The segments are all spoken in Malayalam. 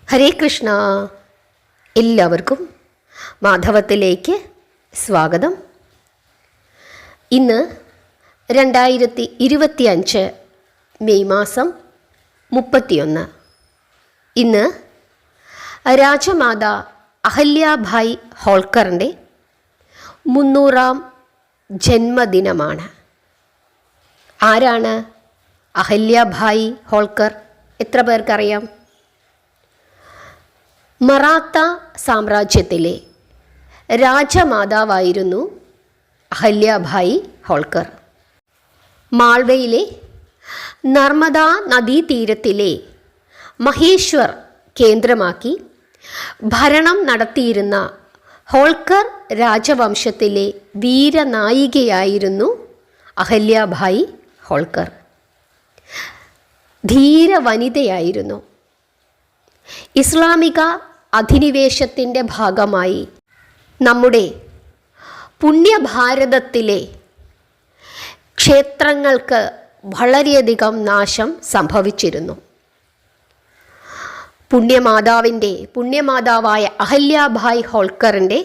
ഹരേ കൃഷ്ണ. എല്ലാവർക്കും മാധവത്തിലേക്ക് സ്വാഗതം. ഇന്ന് 2025 മെയ് മാസം 31. ഇന്ന് രാജമാതാ അഹല്യാഭായ് ഹോൾക്കറിൻ്റെ 300ാം ജന്മദിനമാണ്. ആരാണ് അഹല്യാഭായ് ഹോൾക്കർ? എത്ര പേർക്കറിയാം? മറാത്ത സാമ്രാജ്യത്തിലെ രാജമാതാവായിരുന്നു അഹല്യാഭായ് ഹോൾക്കർ. മാൾവയിലെ നർമ്മദ നദീതീരത്തിലെ മഹേശ്വർ കേന്ദ്രമാക്കി ഭരണം നടത്തിയിരുന്ന ഹോൾക്കർ രാജവംശത്തിലെ വീരനായികയായിരുന്നു അഹല്യാഭായ് ഹോൾക്കർ. ധീര വനിതയായിരുന്നു. ഇസ്ലാമിക അധിനിവേശത്തിൻ്റെ ഭാഗമായി നമ്മുടെ പുണ്യഭാരതത്തിലെ ക്ഷേത്രങ്ങൾക്ക് വളരെയധികം നാശം സംഭവിച്ചിരുന്നു. പുണ്യമാതാവായ അഹല്യാഭായ് ഹോൾക്കറിൻ്റെ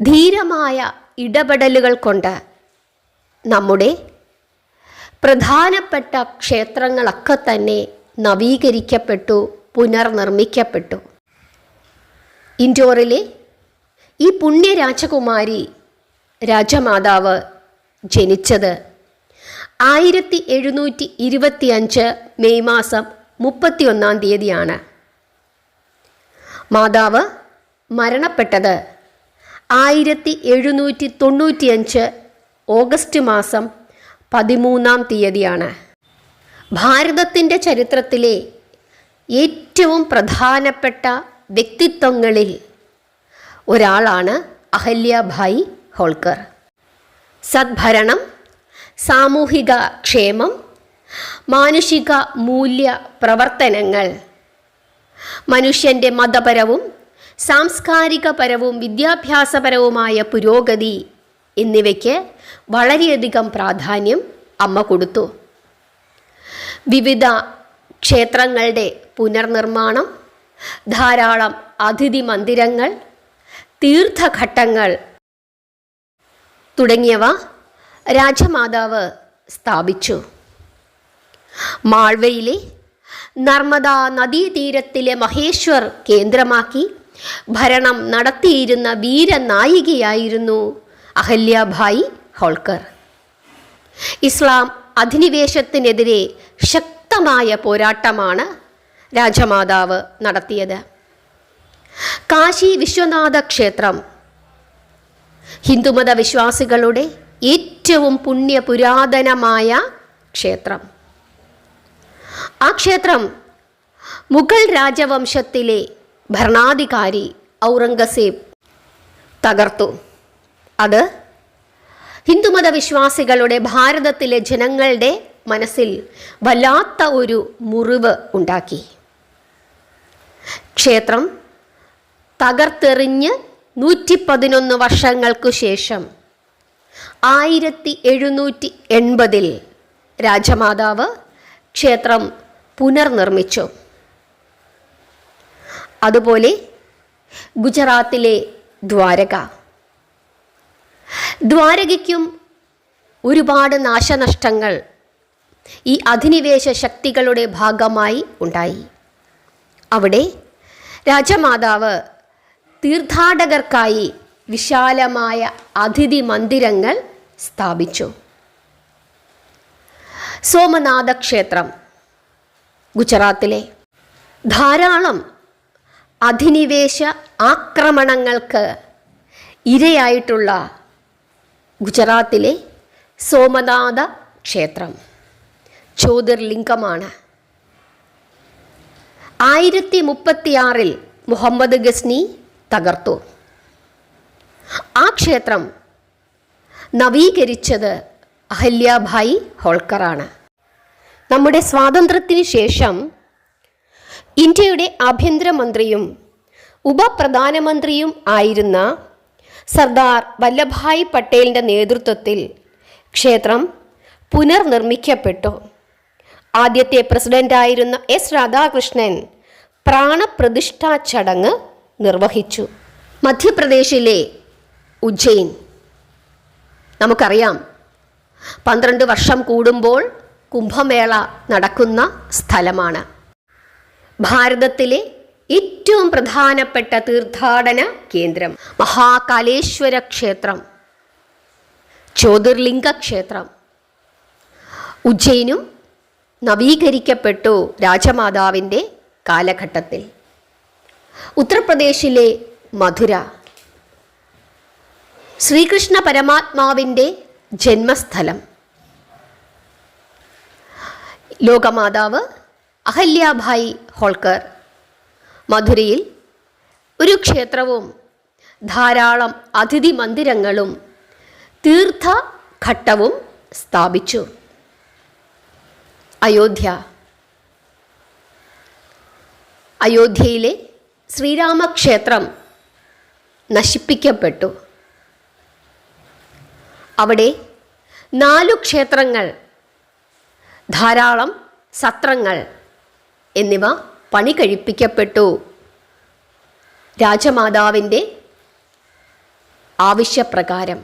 ധീരമായ ഇടപെടലുകൾ കൊണ്ട് നമ്മുടെ പ്രധാനപ്പെട്ട ക്ഷേത്രങ്ങളൊക്കെ തന്നെ നവീകരിക്കപ്പെട്ടു, പുനർനിർമ്മിക്കപ്പെട്ടു. ഇൻഡോറിലെ ഈ പുണ്യ രാജകുമാരി രാജമാതാവ് ജനിച്ചത് 1725 മെയ് മാസം 31-ാം തീയതിയാണ്. മാതാവ് മരണപ്പെട്ടത് 1795 ഓഗസ്റ്റ് മാസം 13-ാം തീയതിയാണ്. ഭാരതത്തിൻ്റെ ചരിത്രത്തിലെ ഏറ്റവും പ്രധാനപ്പെട്ട വ്യക്തിത്വങ്ങളിൽ ഒരാളാണ് അഹല്യാഭായ് ഹോൾക്കർ. സദ്ഭരണം, സാമൂഹിക ക്ഷേമം, മാനുഷിക മൂല്യ പ്രവർത്തനങ്ങൾ, മനുഷ്യൻ്റെ മതപരവും സാംസ്കാരികപരവും വിദ്യാഭ്യാസപരവുമായ പുരോഗതി എന്നിവയ്ക്ക് വളരെയധികം പ്രാധാന്യം അമ്മ കൊടുത്തു. വിവിധ ക്ഷേത്രങ്ങളുടെ പുനർനിർമ്മാണം, ധാരാളം അതിഥി മന്ദിരങ്ങൾ, തീർത്ഥഘട്ടങ്ങൾ തുടങ്ങിയവ രാജമാതാവ് സ്ഥാപിച്ചു. മാൾവയിലെ നർമ്മദ നദീതീരത്തിലെ മഹേശ്വർ കേന്ദ്രമാക്കി ഭരണം നടത്തിയിരുന്ന വീരനായികയായിരുന്നു അഹല്യാഭായ് ഹോൾക്കർ. ഇസ്ലാം അധിനിവേശത്തിനെതിരെ ശക്തമായ പോരാട്ടമാണ് രാജമാതാവ് നടത്തിയത്. കാശി വിശ്വനാഥ ക്ഷേത്രം ഹിന്ദുമത വിശ്വാസികളുടെ ഏറ്റവും പുരാതനമായ ക്ഷേത്രം. ആ ക്ഷേത്രം മുഗൾ രാജവംശത്തിലെ ഭരണാധികാരി ഔറംഗസേബ് തകർത്തു. അത് ഹിന്ദുമത വിശ്വാസികളുടെ, ഭാരതത്തിലെ ജനങ്ങളുടെ മനസ്സിൽ വല്ലാത്ത ഒരു മുറിവ് ഉണ്ടാക്കി. ക്ഷേത്രം തകർത്തെറിഞ്ഞ് 111 വർഷങ്ങൾക്കു ശേഷം 1780 രാജമാതാവ് ക്ഷേത്രം പുനർനിർമ്മിച്ചു. അതുപോലെ ഗുജറാത്തിലെ ദ്വാരകയ്ക്കും ഒരുപാട് നാശനഷ്ടങ്ങൾ ഈ അധിനിവേശ ശക്തികളുടെ ഭാഗമായി ഉണ്ടായി. അവിടെ രാജമാതാവ് തീർത്ഥാടകർക്കായി വിശാലമായ അതിഥി മന്ദിരങ്ങൾ സ്ഥാപിച്ചു. സോമനാഥ ക്ഷേത്രം ഗുജറാത്തിലെ ധാരാളം അധിനിവേശ ആക്രമണങ്ങൾക്ക് ഇരയായിട്ടുള്ള ഗുജറാത്തിലെ സോമനാഥ ക്ഷേത്രം ജ്യോതിർലിംഗമാണ്. 1036 മുഹമ്മദ് ഗസ്നി തകർത്തു. ആ ക്ഷേത്രം നവീകരിച്ചത് അഹല്യാഭായ് ഹോൾക്കറാണ്. നമ്മുടെ സ്വാതന്ത്ര്യത്തിന് ശേഷം ഇന്ത്യയുടെ ആഭ്യന്തരമന്ത്രിയും ഉപപ്രധാനമന്ത്രിയും ആയിരുന്ന സർദാർ വല്ലഭായ് പട്ടേലിൻ്റെ നേതൃത്വത്തിൽ ക്ഷേത്രം പുനർനിർമ്മിക്കപ്പെട്ടു. ആദ്യത്തെ പ്രസിഡൻ്റായിരുന്ന എസ് രാധാകൃഷ്ണൻ പ്രാണപ്രതിഷ്ഠാ ചടങ്ങ് നിർവഹിച്ചു. മധ്യപ്രദേശിലെ ഉജ്ജയിൻ നമുക്കറിയാം, 12 വർഷം കൂടുമ്പോൾ കുംഭമേള നടക്കുന്ന സ്ഥലമാണ്. ഭാരതത്തിലെ ഏറ്റവും പ്രധാനപ്പെട്ട തീർത്ഥാടന കേന്ദ്രം, മഹാകാലേശ്വര ക്ഷേത്രം, ജ്യോതിർലിംഗ ക്ഷേത്രം. ഉജ്ജയിനും നവീകരിക്കപ്പെട്ടു രാജമാതാവിൻ്റെ കാലഘട്ടത്തിൽ. ഉത്തർപ്രദേശിലെ മധുര, ശ്രീകൃഷ്ണ പരമാത്മാവിൻ്റെ ജന്മസ്ഥലം. ലോകമാതാവ് അഹല്യാഭായ് ഹോൾക്കർ മധുരയിൽ ഒരു ക്ഷേത്രവും ധാരാളം അതിഥി മന്ദിരങ്ങളും തീർത്ഥഘട്ടവും സ്ഥാപിച്ചു. അയോധ്യയിലെ ശ്രീരാമക്ഷേത്രം നശിപ്പിക്കപ്പെട്ടു. അവിടെ 4 ക്ഷേത്രങ്ങൾ, ധാരാളം സത്രങ്ങൾ എന്നിവ പണി കഴിപ്പിക്കപ്പെട്ടു. രാജമാതാവിൻ്റെ ആവശ്യപ്രകാരം.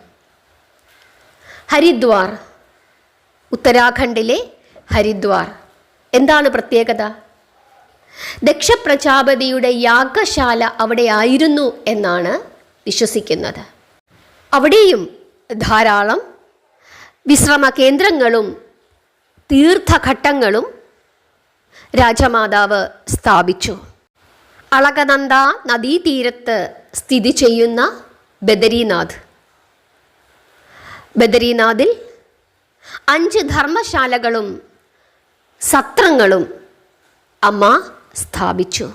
ഹരിദ്വാർ, ഉത്തരാഖണ്ഡിലെ ഹരിദ്വാർ എന്താണ് പ്രത്യേകത? ദക്ഷ പ്രജാപതിയുടെ യാഗശാല അവിടെ ആയിരുന്നു എന്നാണ് വിശ്വസിക്കുന്നത്. അവിടെയും ധാരാളം വിശ്രമ കേന്ദ്രങ്ങളും തീർത്ഥഘട്ടങ്ങളും രാജമാതാവ് സ്ഥാപിച്ചു. അളകനന്ദ നദീതീരത്ത് സ്ഥിതി ചെയ്യുന്ന ബദരീനാഥിൽ 5 ധർമ്മശാലകളും സത്രങ്ങളും അമ്മ സ്ഥാപിച്ചു.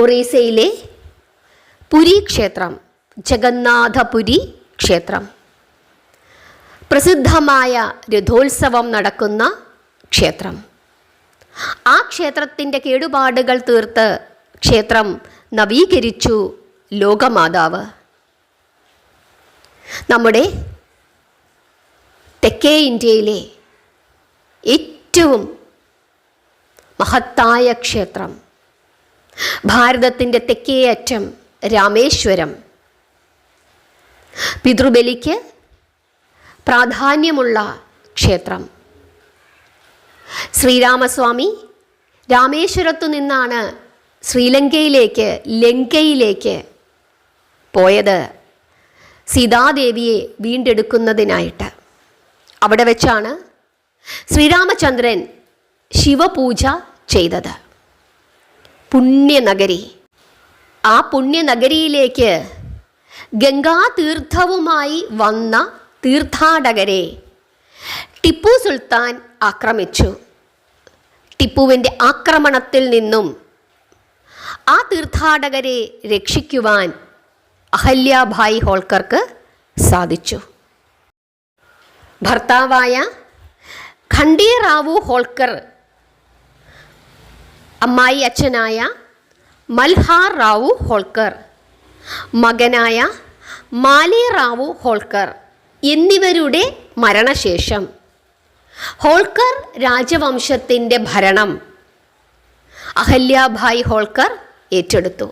ഒറീസയിലെ പുരി ക്ഷേത്രം, ജഗന്നാഥപുരി ക്ഷേത്രം, പ്രസിദ്ധമായ രഥോത്സവം നടക്കുന്ന ക്ഷേത്രം. ആ ക്ഷേത്രത്തിൻ്റെ കേടുപാടുകൾ തീർത്ത് ക്ഷേത്രം നവീകരിച്ചു ലോകമാതാവ്. നമ്മുടെ തെക്കേ ഇന്ത്യയിലെ ഏറ്റവും മഹത്തായ ക്ഷേത്രം, ഭാരതത്തിൻ്റെ തെക്കേ അറ്റം രാമേശ്വരം. പിതൃബലിക്ക് പ്രാധാന്യമുള്ള ക്ഷേത്രം. ശ്രീരാമസ്വാമി രാമേശ്വരത്തു നിന്നാണ് ലങ്കയിലേക്ക് പോയത്, സീതാദേവിയെ വീണ്ടെടുക്കുന്നതിനായിട്ട്. അവിടെ വെച്ചാണ് ശ്രീരാമചന്ദ്രൻ ശിവപൂജ ചെയ്തത്. പുണ്യനഗരി. ആ പുണ്യനഗരിയിലേക്ക് ഗംഗാതീർത്ഥവുമായി വന്ന തീർത്ഥാടകരെ ടിപ്പു സുൽത്താൻ ആക്രമിച്ചു. ടിപ്പുവിൻ്റെ ആക്രമണത്തിൽ നിന്നും ആ തീർത്ഥാടകരെ രക്ഷിക്കുവാൻ അഹല്യാഭായ് ഹോൾക്കർക്ക് സാധിച്ചു. ഭർത്താവായ ഖണ്ഡേറാവു ഹോൾക്കർ അമ്മായി അച്ഛനായ മൽഹാർ റാവു ഹോൾക്കർ, മകനായ മാലേറാവു ഹോൾക്കർ എന്നിവരുടെ മരണശേഷം ഹോൾക്കർ രാജവംശത്തിൻ്റെ ഭരണം അഹല്യാഭായ് ഹോൾക്കർ ഏറ്റെടുത്തു.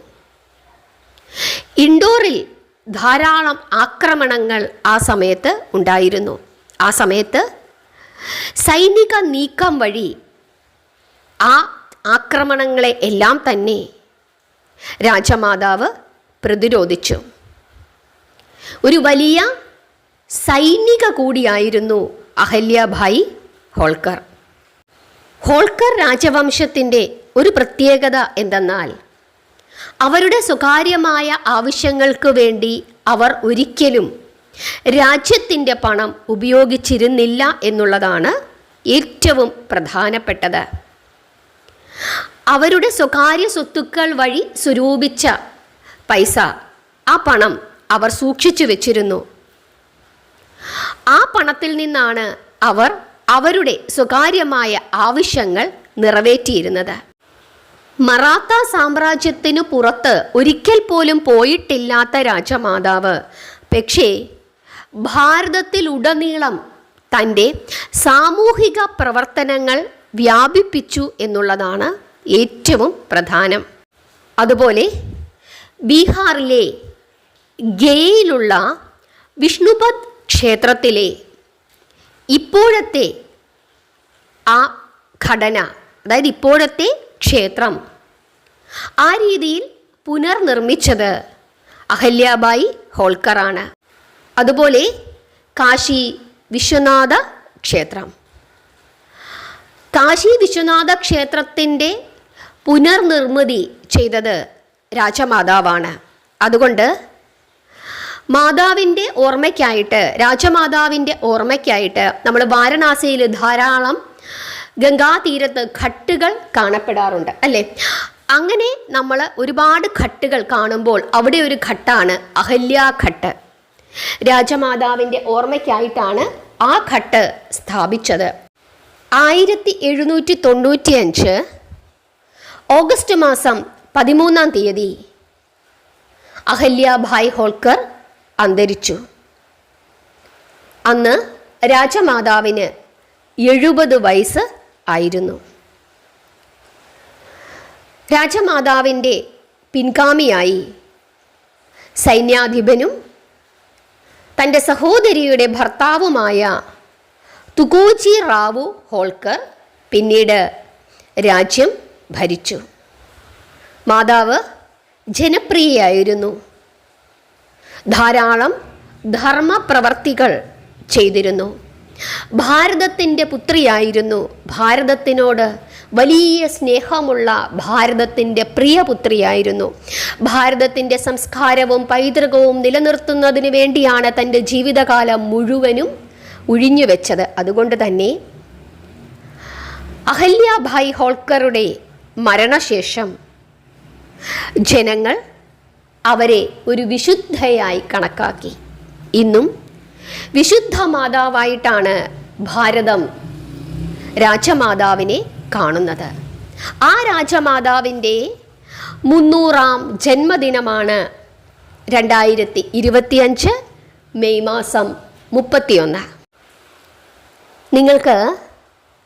ഇൻഡോറിൽ ധാരാളം ആക്രമണങ്ങൾ ആ സമയത്ത് ഉണ്ടായിരുന്നു. ആ സമയത്ത് സൈനിക നീക്കം വഴി ആ ആക്രമണങ്ങളെ എല്ലാം തന്നെ രാജമാതാവ് പ്രതിരോധിച്ചു. ഒരു വലിയ സൈനിക കൂടിയായിരുന്നു അഹല്യാഭായ് ഹോൾക്കർ. ഹോൾക്കർ രാജവംശത്തിൻ്റെ ഒരു പ്രത്യേകത എന്തെന്നാൽ അവരുടെ സ്വകാര്യമായ ആവശ്യങ്ങൾക്ക് വേണ്ടി അവർ ഒരിക്കലും രാജ്യത്തിൻ്റെ പണം ഉപയോഗിച്ചിരുന്നില്ല എന്നുള്ളതാണ് ഏറ്റവും പ്രധാനപ്പെട്ടത്. അവരുടെ സ്വകാര്യ സ്വത്തുക്കൾ വഴി സ്വരൂപിച്ച പൈസ, ആ പണം അവർ സൂക്ഷിച്ചു വെച്ചിരുന്നു. ആ പണത്തിൽ നിന്നാണ് അവർ അവരുടെ സ്വകാര്യമായ ആവശ്യങ്ങൾ നിറവേറ്റിയിരുന്നത്. മറാത്ത സാമ്രാജ്യത്തിനു പുറത്ത് ഒരിക്കൽ പോലും പോയിട്ടില്ലാത്ത രാജമാതാവ് പക്ഷേ ഭാരതത്തിലുടനീളം തൻ്റെ സാമൂഹിക പ്രവർത്തനങ്ങൾ വ്യാപിപ്പിച്ചു എന്നുള്ളതാണ് ഏറ്റവും പ്രധാനം. അതുപോലെ ബീഹാറിലെ ഗയയിലുള്ള വിഷ്ണുപദ് ക്ഷേത്രത്തിലെ ഇപ്പോഴത്തെ ആ ഘടന, അതായത് ഇപ്പോഴത്തെ ക്ഷേത്രം ആ രീതിയിൽ പുനർനിർമ്മിച്ചത് അഹല്യാബായി ഹോൾക്കറാണ്. അതുപോലെ കാശി വിശ്വനാഥ ക്ഷേത്രം, കാശി വിശ്വനാഥ ക്ഷേത്രത്തിൻ്റെ പുനർനിർമ്മിതി ചെയ്തത് രാജമാതാവാണ്. അതുകൊണ്ട് മാതാവിൻ്റെ ഓർമ്മയ്ക്കായിട്ട്, രാജമാതാവിൻ്റെ ഓർമ്മയ്ക്കായിട്ട് നമ്മൾ വാരണാസിയിൽ ധാരാളം ഗംഗാതീരത്ത് ഘട്ടുകൾ കാണപ്പെടാറുണ്ട് അല്ലേ? അങ്ങനെ നമ്മൾ ഒരുപാട് ഘട്ടുകൾ കാണുമ്പോൾ അവിടെ ഒരു ഘട്ടാണ് അഹല്യാഘട്ട്. രാജമാതാവിൻ്റെ ഓർമ്മയ്ക്കായിട്ടാണ് ആ ഘട്ട് സ്ഥാപിച്ചത്. 1795 ഓഗസ്റ്റ് മാസം 13-ാം തീയതി അഹല്യാഭായ് ഹോൾക്കർ അന്തരിച്ചു. അന്ന് രാജമാതാവിന് 70 വയസ്സ് ആയിരുന്നു. രാജമാതാവിൻ്റെ പിൻഗാമിയായി സൈന്യാധിപനും തൻ്റെ സഹോദരിയുടെ ഭർത്താവുമായ തുകോജി റാവു ഹോൾക്കർ പിന്നീട് രാജ്യം ഭരിച്ചു. മാതാവ് ജനപ്രിയയായിരുന്നു. ധാരാളം ധർമ്മപ്രവർത്തികൾ ചെയ്തിരുന്നു. ഭാരതത്തിൻ്റെ പുത്രിയായിരുന്നു. ഭാരതത്തിനോട് വലിയ സ്നേഹമുള്ള ഭാരതത്തിൻ്റെ പ്രിയപുത്രിയായിരുന്നു. ഭാരതത്തിൻ്റെ സംസ്കാരവും പൈതൃകവും നിലനിർത്തുന്നതിന് വേണ്ടിയാണ് തൻ്റെ ജീവിതകാലം മുഴുവനും ഉഴിഞ്ഞുവെച്ചത്. അതുകൊണ്ട് തന്നെ അഹല്യാഭായ് ഹോൾക്കറുടെ മരണശേഷം ജനങ്ങൾ അവരെ ഒരു വിശുദ്ധയായി കണക്കാക്കി. ഇന്നും വിശുദ്ധ മാതാവായിട്ടാണ് ഭാരതം രാജമാതാവിനെ കാണുന്നത്. ആ രാജമാതാവിൻ്റെ 300-ാം ജന്മദിനമാണ് 2025 മെയ് മാസം 31. നിങ്ങൾക്ക്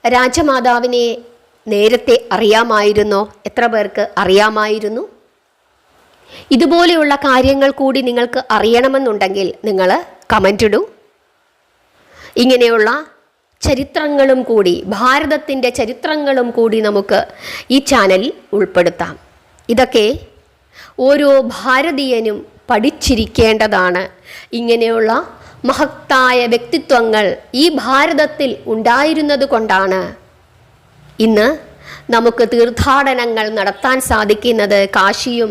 രാജമാതാവിനെ നേരത്തെ അറിയാമായിരുന്നോ? എത്ര പേർക്ക് അറിയാമായിരുന്നു? ഇതുപോലെയുള്ള കാര്യങ്ങൾ കൂടി നിങ്ങൾക്ക് അറിയണമെന്നുണ്ടെങ്കിൽ നിങ്ങൾ കമൻ്റ് ഇടൂ. ഇങ്ങനെയുള്ള ചരിത്രങ്ങളും കൂടി, ഭാരതത്തിൻ്റെ ചരിത്രങ്ങളും കൂടി നമുക്ക് ഈ ചാനലിൽ ഉൾപ്പെടുത്താം. ഇതൊക്കെ ഓരോ ഭാരതീയനും പഠിച്ചിരിക്കേണ്ടതാണ്. ഇങ്ങനെയുള്ള മഹത്തായ വ്യക്തിത്വങ്ങൾ ഈ ഭാരതത്തിൽ ഉണ്ടായിരുന്നത് കൊണ്ടാണ് ഇന്ന് നമുക്ക് തീർത്ഥാടനങ്ങൾ നടത്താൻ സാധിക്കുന്നത്. കാശിയും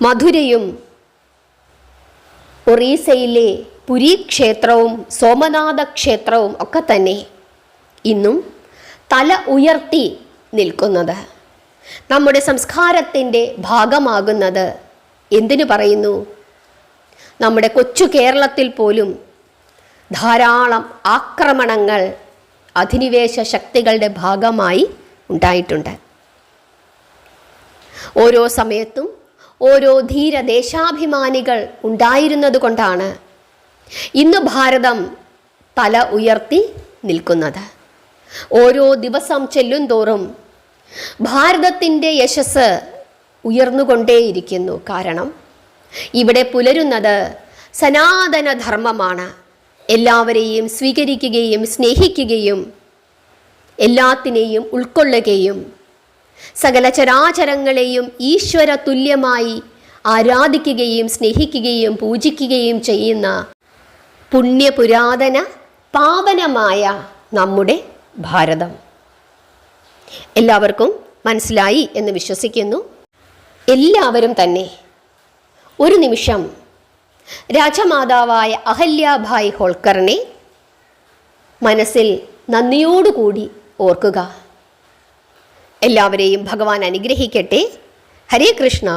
മധുരയും ഒറീസയിലെ പുരി ക്ഷേത്രവും സോമനാഥ ക്ഷേത്രവും ഒക്കെ തന്നെ ഇന്നും തല ഉയർത്തി നിൽക്കുന്നത്, നമ്മുടെ സംസ്കാരത്തിൻ്റെ ഭാഗമാകുന്നത്. എന്തിനു പറയുന്നു? നമ്മുടെ കൊച്ചു കേരളത്തിൽ പോലും ധാരാളം ആക്രമണങ്ങൾ അധിനിവേശ ശക്തികളുടെ ഭാഗമായി ഉണ്ടായിട്ടുണ്ട്. ഓരോ സമയത്തും ഓരോ ധീരദേശാഭിമാനികൾ ഉണ്ടായിരുന്നത് കൊണ്ടാണ് ഇന്ന് ഭാരതം തല ഉയർത്തി നിൽക്കുന്നത്. ഓരോ ദിവസം ചെല്ലുന്തോറും ഭാരതത്തിൻ്റെ യശസ് ഉയർന്നുകൊണ്ടേയിരിക്കുന്നു. കാരണം ഇവിടെ പുലരുന്നത് സനാതനധർമ്മമാണ്. എല്ലാവരെയും സ്വീകരിക്കുകയും സ്നേഹിക്കുകയും എല്ലാത്തിനെയും ഉൾക്കൊള്ളുകയും സകല ചരാചരങ്ങളെയും ഈശ്വര തുല്യമായി ആരാധിക്കുകയും സ്നേഹിക്കുകയും പൂജിക്കുകയും ചെയ്യുന്ന പുണ്യപുരാതന പാവനമായ നമ്മുടെ ഭാരതം. എല്ലാവർക്കും മനസ്സിലായി എന്ന് വിശ്വസിക്കുന്നു. എല്ലാവരും തന്നെ ഒരു നിമിഷം രാജമാതാവായ അഹല്യാഭായ് ഹോൾക്കറിനെ മനസ്സിൽ നന്ദിയോടുകൂടി ഓർക്കുക. എല്ലാവരെയും ഭഗവാൻ അനുഗ്രഹിക്കട്ടെ. ഹരേ കൃഷ്ണ.